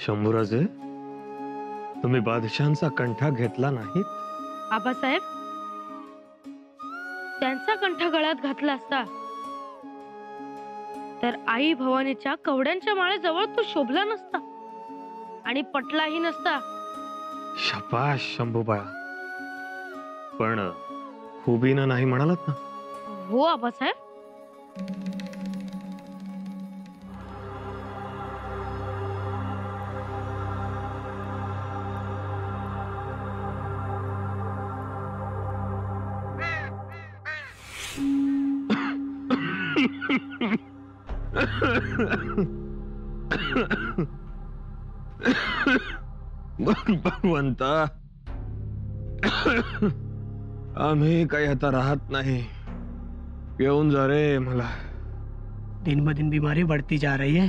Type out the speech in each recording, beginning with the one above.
शंभूराजे, तुम्ही बादशांचा कंठा घेतला नाही? आबासाहेब, त्यांचा कंठ गळ्यात घातला असता तर आई भवानीच्या कवड्यांच्या माळेजवळ तो शोभला नसता आणि पटलाही नसता. शपाश शंभूबाळा, पण खुबीनं नाही म्हणालात ना? हो आबासाहेब. भगवंता, आम्ही काही आता राहत नाही. येऊन जा रे मला. दिन ब दिन बीमारी बढ़ती जा रही है.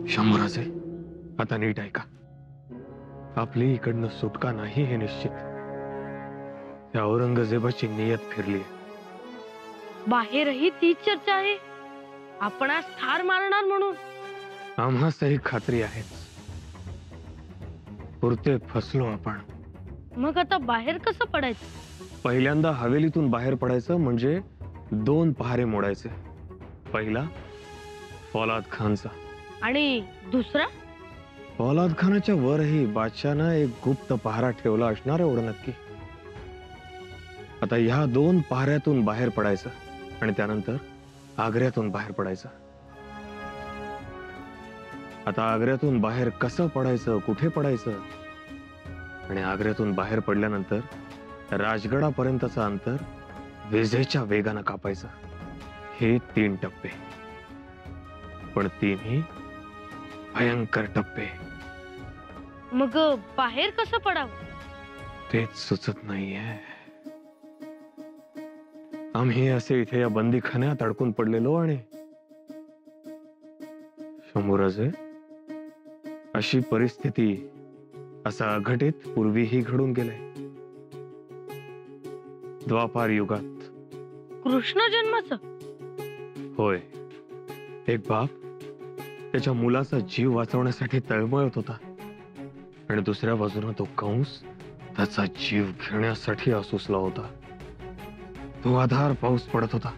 शंभूराजे, आता नीट ऐका. आपली इकडनं सुटका नाही हे निश्चित. त्या औरंगजेबाची नियत फिरली. बाहेरही तीच चर्चा आहे, आपणास ठार मारणार म्हणून. आम्हासही खात्री आहे. पुरते फसलो आपण. मग आता बाहेर कसं पडायचं? पहिल्यांदा हवेलीतून बाहेर पडायचं म्हणजे 2 पहारे मोडायचे. पहिला फौलाद खानचा, आणि दुसरा? फौलाद खानाच्या वरही बादशाहनं एक गुप्त पहारा ठेवला असणार, एवढं नक्की. आता ह्या 2 पहाऱ्यातून बाहेर पडायचं आणि त्यानंतर आग्र्यातून बाहेर पडायचं. आता आग्र्यातून बाहेर कसं पडायचं, कुठे पडायचं, आणि आग्र्यातून बाहेर पडल्यानंतर राजगडापर्यंतचं अंतर विजेच्या वेगानं कापायचं. हे 3 टप्पे, पण 3ही भयंकर टप्पे. मग बाहेर कसं पडावं? तेच सुचत नाहीये. आम्ही असे इथे या बंदीखान्यात अडकून पडलेलो, आणि शंभूराजे, अशी परिस्थिती असा अघटित पूर्वीही घडून गेलंय. द्वापार युगात. कृष्ण जन्माचं? होय. एक बाप त्याच्या मुलाचा जीव वाचवण्यासाठी तळमळत होता, आणि दुसऱ्या बाजूने तो कंस त्याचा जीव घेण्यासाठी आसूसला होता. तो आधार पाऊस पडत होता.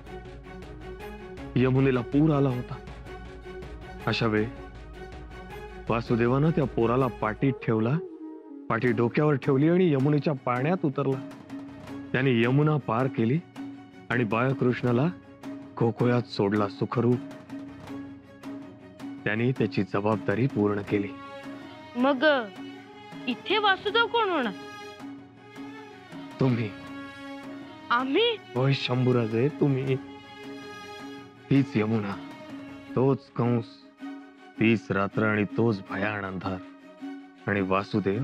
यमुनेला पूर आला होता. अशा वेळी वासुदेवानं त्या पोराला पाठीत ठेवला, पाठी डोक्यावर ठेवली आणि यमुनेच्या पाण्यात उतरला. त्याने यमुना पार केली आणि बाळकृष्णाला गोकुळात सोडला सुखरूप. त्यांनी त्याची जबाबदारी पूर्ण केली. मग इथे वासुदेव कोण होणार? तुम्ही. आम्ही? होय शंभूराजे, तुम्ही. तीच यमुना, तोच कंस, तीच रात्र आणि तोच भयान अंधार, आणि वासुदेव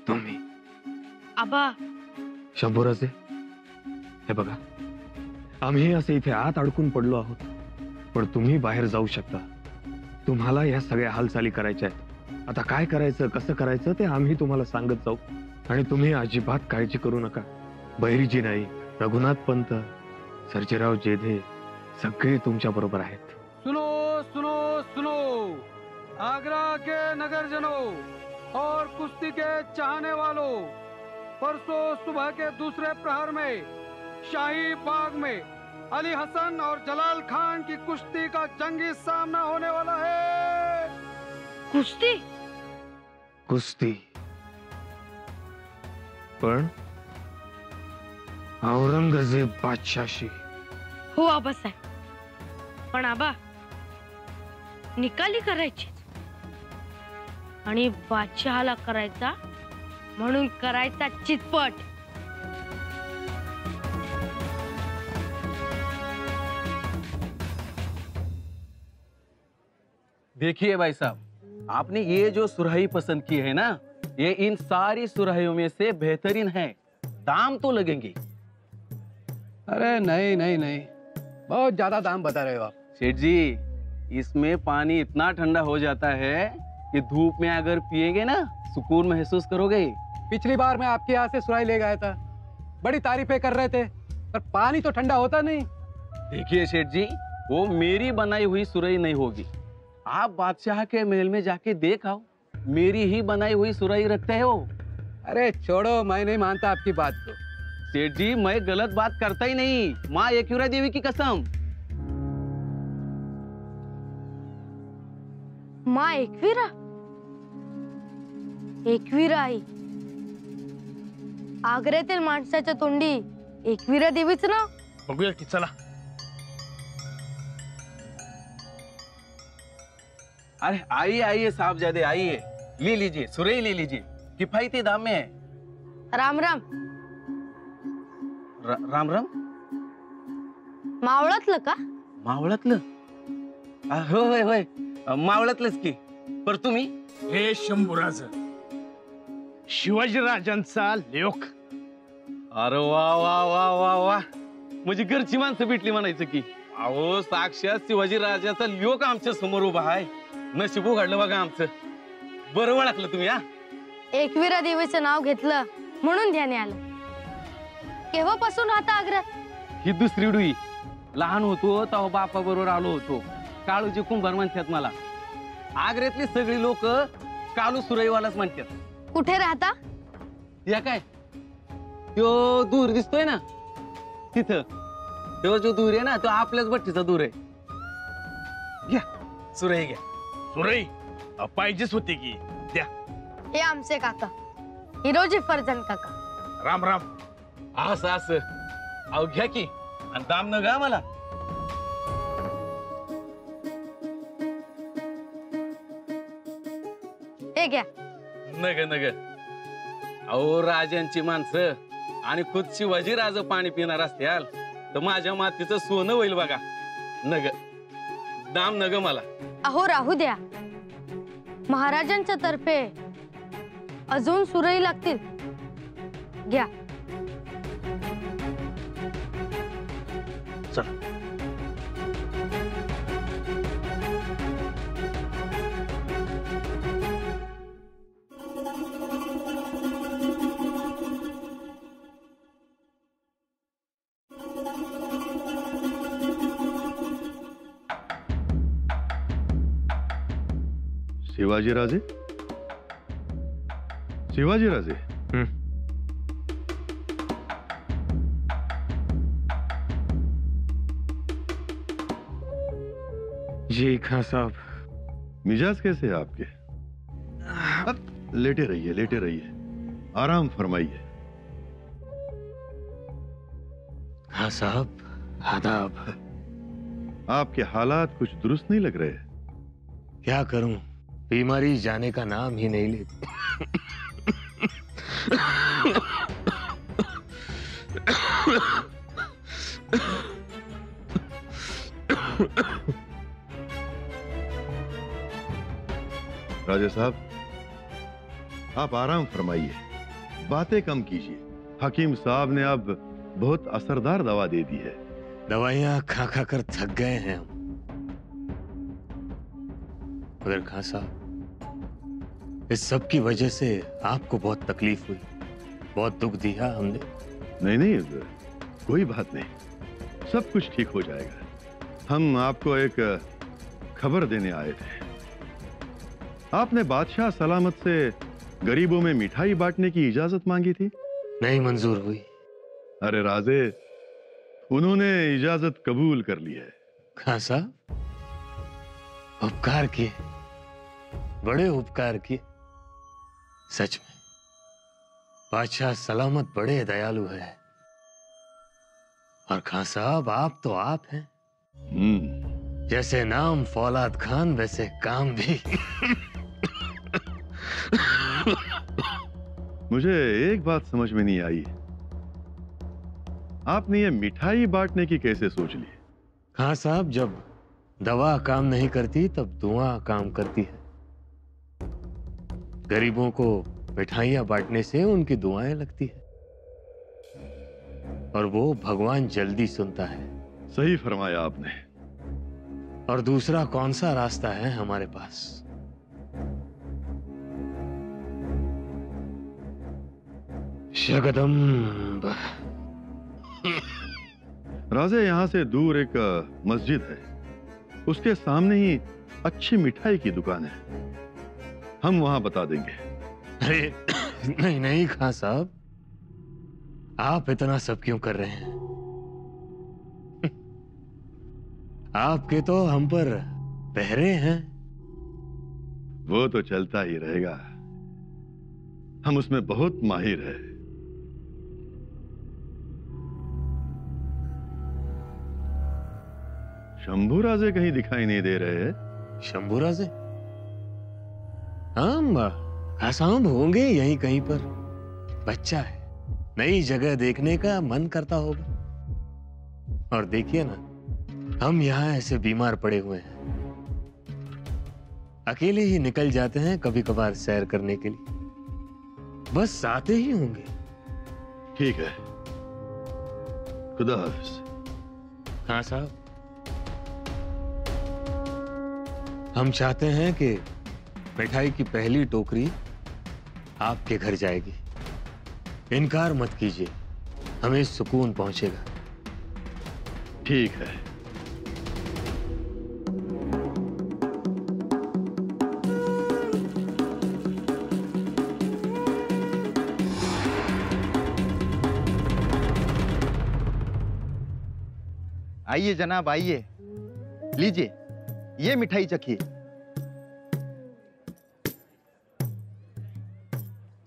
तुम्ही. आबा. शंभूराजे, हे बघा, आम्ही असे इथे आत अडकून पडलो आहोत, पण तुम्ही बाहेर जाऊ शकता. तुम्हाला या सगळ्या हालचाली करायच्या आहेत. आता काय करायचं, कसं करायचं ते आम्ही तुम्हाला सांगत जाऊ, आणि तुम्ही अजिबात काळजी करू नका. बहिरीजी नाही, रघुनाथ पंत, सर्जेराव जेधे सगळे तुमच्या बरोबर आहेत. सुनो सुनो सुनो, आगरा के नगरजनों और कुश्ती के चाहने वालों, परसों सुबह के दूसरे प्रहर में शाही बाग में अली हसन और जलाल खान की कुश्ती का जंगी सामना होने वाला है. कुस्ती? कुस्ती? पण औरंगजेब बादशाहशी. हो आबासाहेब, पण आबा, निकाली करायची आणि बादशहाला करायचा म्हणून करायचा चितपट. देखिए भाई साहब, आपने ये जो सुराही पसंद की है ना, ये इन सारी सुराहियों में से बेहतरीन है. दाम तो लगेंगे. अरे नहीं नहीं नहीं, बहुत ज्यादा दाम बता रहे हो आप. सेठ जी, इसमें पानी इतना ठंडा हो जाता है कि धूप में अगर पिएंगे ना, सुकून महसूस करोगे. पिछली बार मैं आपके यहाँ से सुराही ले गया था, बड़ी तारीफें कर रहे थे, पर पानी तो ठंडा होता नहीं। देखिए सेठ जी, वो मेरी बनाई हुई सुरई नहीं होगी। आप बादशाह के महल में जाके देख आओ, मेरी ही बनाई हुई सुरई रखते हो। अरे छोड़ो, मैं नहीं मानता आपकी बात को। सेठ जी, मैं गलत बात करता ही नहीं, माँ एकविरा देवी की कसम। माँ एकविरा? एकविरा आई? आग्र्यातील माणसाच्या तोंडी एकविरा देवीच नाव? बघूया की, चला. अरे आइए आइए साहबजादे, आइए, ले लीजिए, सुरई ले लीजिए, किफायती दाम में है। राम राम. राम राम. मावळातलं का? मावळातलं? होय होय, मावळातलंच की. पर तुम्ही? हे शंभूराज, शिवाजीराजांचा लेख. अरे वा वा वा वा वा, म्हणजे घरची माणसं भेटली म्हणायचं की. अहो, साक्षात शिवाजी राजाचा लोक आमच्या समोर उभा आहे. नशीब उघडलं बघा आमचं. बरं ओळखलं तुम्ही. हा, एकविरा देवीचं नाव घेतलं म्हणून ध्यानी आलं. केव्हापासून राहता आग्र्यात? ही दुसरी डुई. लहान होतो तेव्हा बापा बरोबर आलो होतो. काळूजी कुंभार म्हणतात मला. आग्र्यातली सगळी लोक काळू सुरईवालाच म्हणतात. कुठे राहता? या काय, तो दूर दिसतोय ना तिथं, तो जो दूर आहे ना, तो आपल्याच भट्टीचा दूर आहे. घ्या सुरई, घ्या सुरई पाहिजेच होती की, द्या. हे आमचे काका हिरोजी फर्जन काका. राम राम. असं असं. अहो घ्या की, आणि दाम न गा मला. हे घ्या. नग नग. अहो, राजांची माणसं आणि खुद शिवाजी राजा पाणी पिणार असत्याल तर माझ्या मातीचं सोनं होईल बघा. नग, दाम नग मला. अहो राहू द्या, महाराजांच्या तर्फे अजून सुरई लागतील. घ्या. चला. शिवाजीराजे, शिवाजीराजे. जी खां साहब. मिजाज कैसे है आपके? अब लेटे रहिए, लेटे रहिए, आराम फरमाइए. हाँ साहब, आदाब. आपके हालात कुछ दुरुस्त नहीं लग रहे. क्या करूं, बीमारी जाने का नाम ही नहीं लेती. राजे साहब, आप आराम फरमाइए, बातें कम कीजिए. हकीम साहब ने अब बहुत असरदार दवा दे दी है. दवाइयां खा खा कर थक गए हैं हम. मगर खां साहब, इस सब की वजह से आपको बहुत तकलीफ हुई, बहुत दुख दिया हमने. नहीं नहीं, कोई बात नहीं, सब कुछ ठीक हो जाएगा. हम आपको एक खबर देने आए थे. आपने बादशाह सलामत से गरीबों में मिठाई बांटने की इजाजत मांगी थी. नहीं मंजूर हुई. अरे राजे, उन्होंने इजाजत कबूल कर ली है. खां साहब, उपकार किए, बड़े उपकार किए. सच में बादशाह सलामत बड़े दयालु है. और खां साहब, आप तो आप हैं. जैसे नाम फौलाद खान, वैसे काम भी. मुझे एक बात समझ में नहीं आई, आपने ये मिठाई बांटने की कैसे सोच ली? खां साहब, जब दवा काम नहीं करती तब दुआ काम करती है. गरीबों को मिठाइयां बांटने से उनकी दुआएं लगती है और वो भगवान जल्दी सुनता है. सही फरमाया आपने. और दूसरा कौन सा रास्ता है हमारे पास? जगदम्ब। राजे, यहाँ से दूर एक मस्जिद है, उसके सामने ही अच्छी मिठाई की दुकान है, हम वहां बता देंगे। अरे नहीं नहीं खां साहब, आप इतना सब क्यों कर रहे हैं? आपके तो हम पर पहरे हैं। वो तो चलता ही रहेगा, हम उसमें बहुत माहिर है। शंभू राजे कहीं दिखाई नहीं दे रहे हैं। शंभू राजे? हम आसाम होंगे यहीं कहीं पर। बच्चा है, नई जगह देखने का मन करता होगा। और देखिए ना, हम यहाँ ऐसे बीमार पड़े हुए हैं, अकेले ही निकल जाते हैं कभी कभार सैर करने के लिए। बस आते ही होंगे। ठीक है, खुदा हाफिज। हाँ साहब, हम चाहते हैं कि मिठाई की पहली टोकरी आपके घर जाएगी। इनकार मत कीजिए, हमें सुकून पहुंचेगा। ठीक है। आइए जनाब, आइए, लीजिए, ये मिठाई चखिए।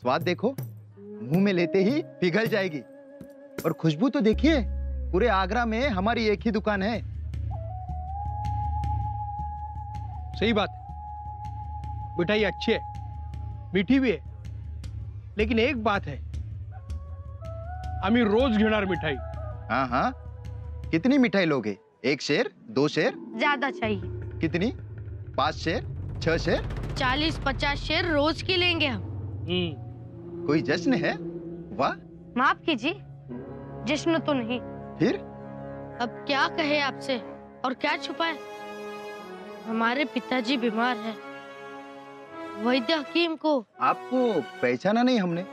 स्वाद देखो, मुंह में लेते ही पिघल जाएगी। और खुशबू तो देखिए, पूरे आगरा में हमारी एक ही दुकान है। सही बात है, मिठाई अच्छी है, मीठी भी है, लेकिन एक बात है, आम्ही रोज घेणार मिठाई। हाँ हाँ, कितनी मिठाई लोगे? 1 शेर, 2 शेर? ज्यादा चाहिए। कितनी? 5 शेर, 6 शेर? 40-50 शेर रोज की लेंगे हम। कोई जश्न है? वाह। माफ कीजिए, जश्न तो नहीं। फिर? अब क्या कहे आपसे और क्या छुपाए। हमारे पिताजी बीमार हैं, वैद्य हकीम को। आपको पहचाना नहीं हमने।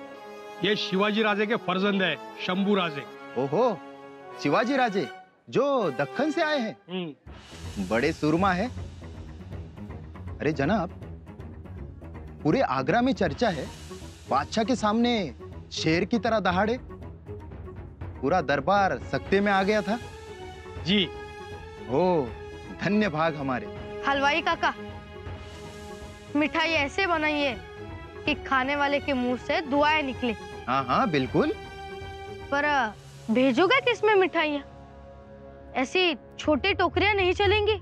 ये शिवाजी राजे के फर्जंद है, शंभू राजे। ओहो, शिवाजी राजे जो दक्कन से आए हैं, बड़े सुरमा है। अरे जनाब, पूरे आगरा में चर्चा है, बादशाह के सामने शेर की तरह दहाड़े। पूरा दरबार सख्ते में आ गया था। जी। ओ, धन्य भाग हमारे। हलवाई काका, मिठाई ऐसे बनाइए कि खाने वाले के मुंह से दुआएं निकले। हाँ हाँ बिल्कुल। पर भेजोगे किसमें मिठाइयाँ? ऐसी छोटी टोकरियां नहीं चलेंगी।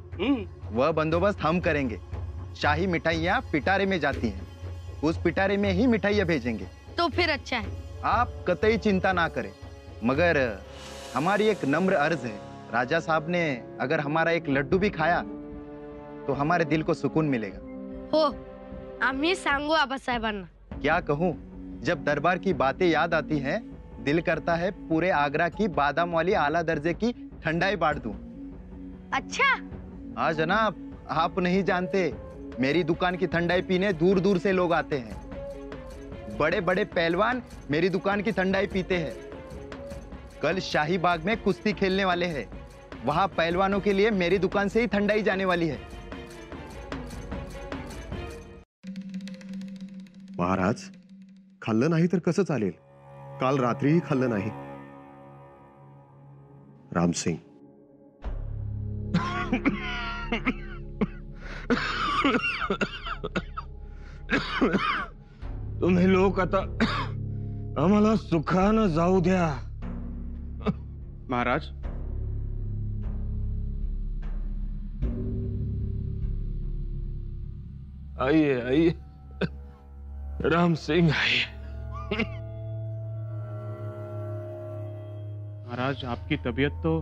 वह बंदोबस्त हम करेंगे। शाही मिठाइयाँ पिटारे में जाती हैं, उस पिटारे में ही मिठाइयाँ भेजेंगे। तो फिर अच्छा है। आप कतई चिंता ना करें, मगर हमारी एक नम्र अर्ज है। राजा साहब ने अगर हमारा एक लड्डू भी खाया तो हमारे दिल को सुकून मिलेगा। हो, आम्ही सांगू आबासाहेबांना। क्या कहूँ, जब दरबार की बातें याद आती हैं, दिल करता है पूरे आगरा की बादाम वाली आला दर्जे की ठंडाई बांट दूं। अच्छा? हाँ जनाब, आप नहीं जानते, मेरी दुकान की ठंडाई पीने दूर दूर से लोग आते हैं। बड़े बड़े पहलवान मेरी दुकान की ठंडाई पीते हैं। कल शाही बाग में कुश्ती खेलने वाले हैं, वहां पहलवानों के लिए मेरी दुकान से ही ठंडाई जाने वाली है। महाराज, खाल्लं नाही तर कसं चालेल? काल रात्रीही खाल्लं नाही। रामसिंग, तुम्ही लोक आता आम्हाला सुखानं जाऊ द्या। महाराज, आइए आइए, राम सिंह आइए। महाराज, आपकी तबीयत तो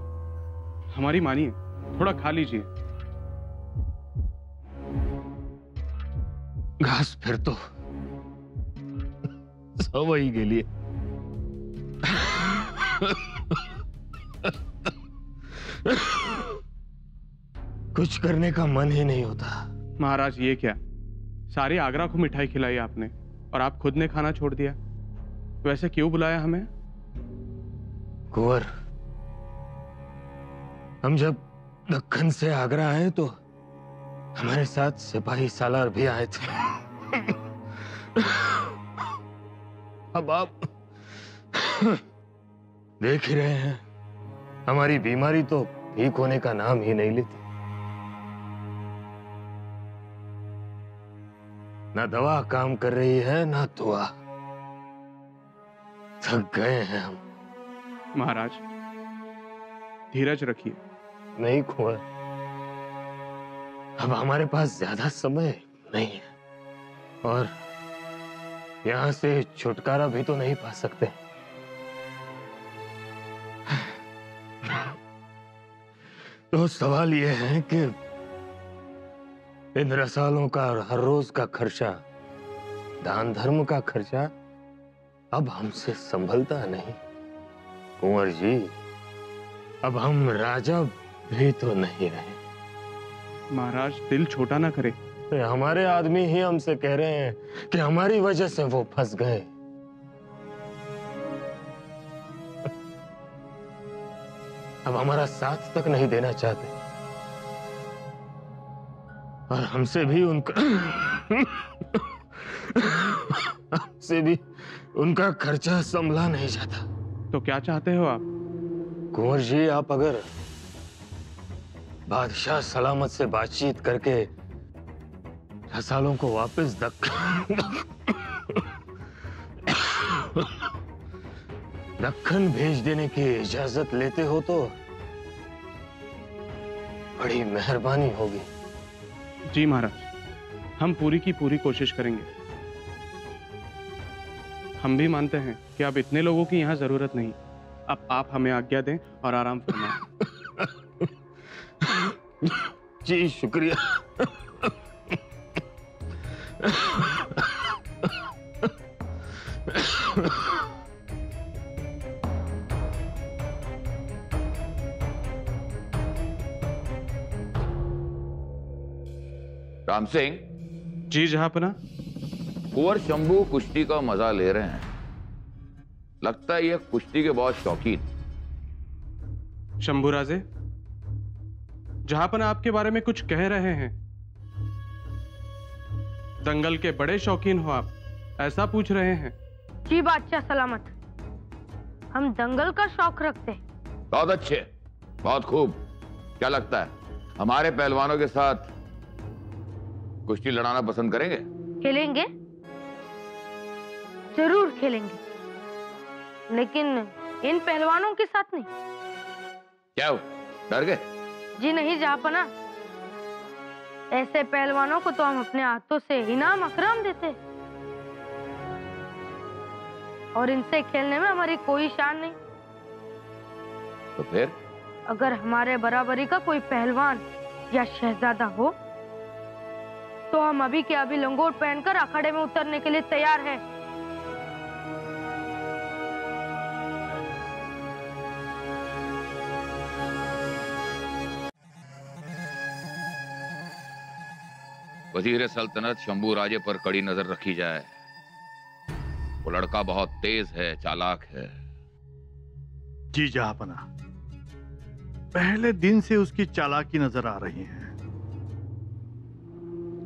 हमारी मानिए, थोड़ा खा लीजिए। घास फिर तो सवई के लिए। कुछ करने का मन ही नहीं होता। महाराज, ये क्या, सारे आगरा को मिठाई खिलाई आपने और आप खुद ने खाना छोड़ दिया। वैसे क्यों बुलाया हमें? कुंवर, हम जब दक्कन से आगरा आए तो हमारे साथ सिपाही सालार भी आए थे। अब आप देख ही रहे हैं, हमारी बीमारी तो ठीक होने का नाम ही नहीं लेती। ना दवा काम कर रही है, ना दुआ। थक गए हैं हम। महाराज, धीरज रखिए। नहीं कुंवर, अब हमारे पास ज्यादा समय नहीं है और यहां से छुटकारा भी तो नहीं पा सकते। तो सवाल यह है कि इन रसालों का और हर रोज का खर्चा, दान धर्म का खर्चा अब हमसे संभलता नहीं। कुंवर जी, अब हम राजा भी तो नहीं रहे। महाराज, दिल छोटा ना करे। हमारे आदमी ही हमसे कह रहे हैं कि हमारी वजह से वो फंस गए। अब हमारा साथ तक नहीं देना चाहते और हमसे भी उनका खर्चा संभला नहीं जाता। तो क्या चाहते हो आप? कुंवर जी, आप अगर बादशाह सलामत से बातचीत करके रसालों को वापस दक्कन भेज देने की इजाजत लेते हो तो बड़ी मेहरबानी होगी। जी महाराज, हम पूरी की पूरी कोशिश करेंगे। हम भी मानते हैं कि अब इतने लोगों की यहाँ जरूरत नहीं। अब आप हमें आज्ञा दें और आराम फरमाएं। जी शुक्रिया। राम सिंह। जी जहांपना। कुंवर शंभू कुश्ती का मजा ले रहे हैं। लगता है ये कुश्ती के बहुत शौकीन। शंभू राजे, जहांपना आपके बारे में कुछ कह रहे हैं। दंगल के बड़े शौकीन हो आप, ऐसा पूछ रहे हैं? जी बादशाह सलामत, हम दंगल का शौक रखते हैं। बहुत अच्छे, बहुत खूब। क्या लगता है हमारे पहलवानों के साथ कुश्ती लड़ाना पसंद करेंगे? खेलेंगे, जरूर खेलेंगे, लेकिन इन पहलवानों के साथ नहीं। क्या हो, डर गए? जी नहीं जहांपना, ऐसे पहलवानों को तो हम अपने हाथों से इनाम अकराम देते और इनसे खेलने में हमारी कोई शान नहीं। तो फिर? अगर हमारे बराबरी का कोई पहलवान या शहजादा हो तो हम अभी के अभी लंगोट पहनकर अखाड़े में उतरने के लिए तैयार हैं। वजीर सल्तनत शंभू राजे पर कड़ी नजर रखी जाए। वो लड़का बहुत तेज है, चालाक है। जी जहांपना, पहले दिन से उसकी चालाकी नजर आ रही है।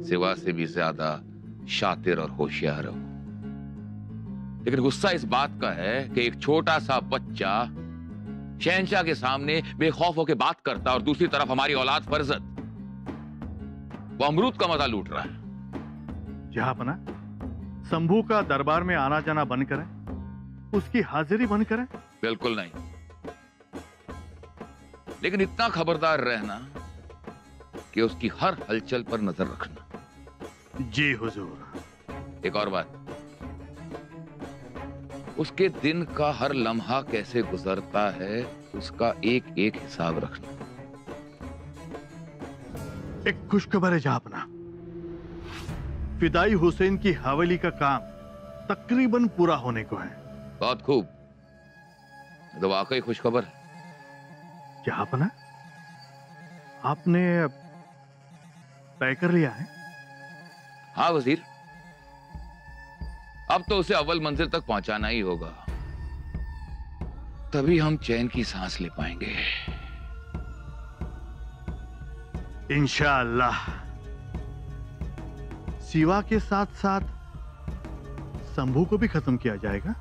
सिवा से भी ज्यादा शातिर और होशियार हो। लेकिन गुस्सा इस बात का है कि एक छोटा सा बच्चा शहंशाह के सामने बेखौफ होकर बात करता और दूसरी तरफ हमारी औलाद फरजत वो अमरूद का मजा लूट रहा है। जहांपना, शंभू का दरबार में आना जाना बंद करें, उसकी हाजिरी बंद करें। बिल्कुल नहीं, लेकिन इतना खबरदार रहना कि उसकी हर हलचल पर नजर रखना। जी हुजूर। एक और बात, उसके दिन का हर लम्हा कैसे गुजरता है उसका एक एक हिसाब रखना। एक खुशखबर है जहांपना, फिदाई हुसैन की हवेली का काम तकरीबन पूरा होने को है। बहुत खूब, तो वाकई खुशखबर है। जहांपना, आपने तय कर लिया है? हाँ वजीर, अब तो उसे अव्वल मंजिल तक पहुंचाना ही होगा, तभी हम चैन की सांस ले पाएंगे। इंशाअल्लाह। शिवा के साथ साथ शंभू को भी खत्म किया जाएगा।